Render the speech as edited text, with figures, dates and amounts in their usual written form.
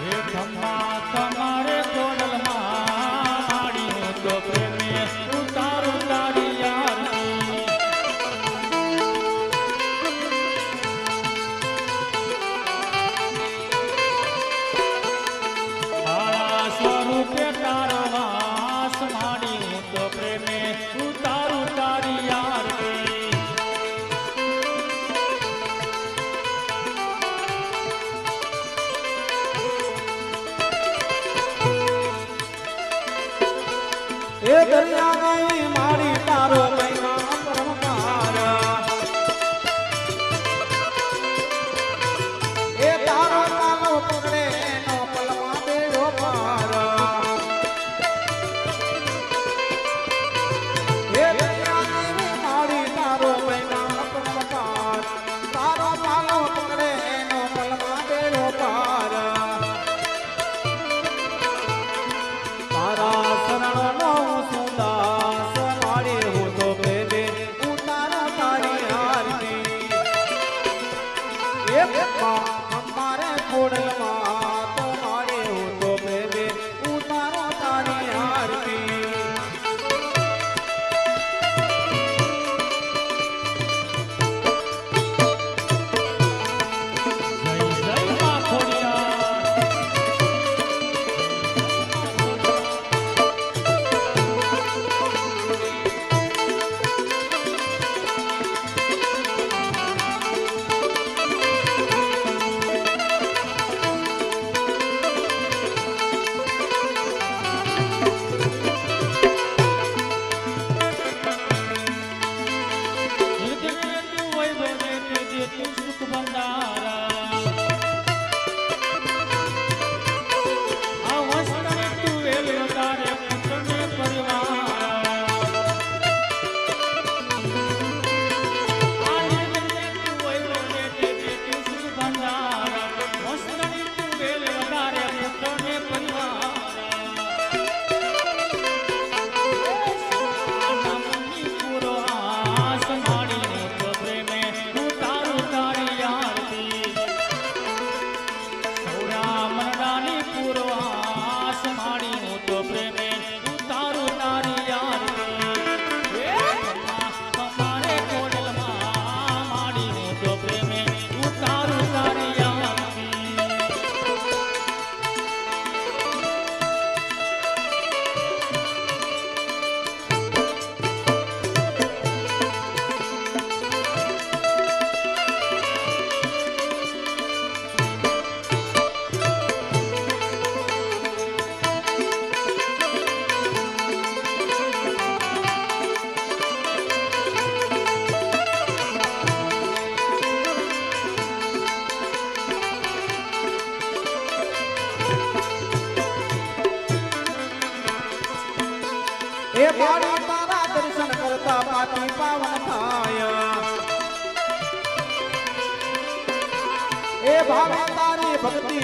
તમારે ખોડલમાં માડી તો પ્રેમે ઉતારું તારી યારની મારા સ્વરૂપે તારો વાસ માડી તો પ્રેમે ઉતારું તારી યારની એ દરિયાની મારી તારો મહિમા પરમકાર એ તારો તાલો પકડે નો પલમાં બેડો પાર એ દરિયાની મારી તારો મહિમા પરમકાર તારો તાલો પકડે નો પલમાં બેડો પાર તારા શરણનો સુદાસ મારે હું તો પ્રેમે ઉતારા તારી આરતી એ અમારે ખોડલમાં તો મારે હું તો પ્રેમે ઉતારા તારી આરતી જય જય માં ખોડિયાર એ મારી તારા દર્શન કરતા પાટી પાવન થાય એ ભાવે તારી ભક્તિ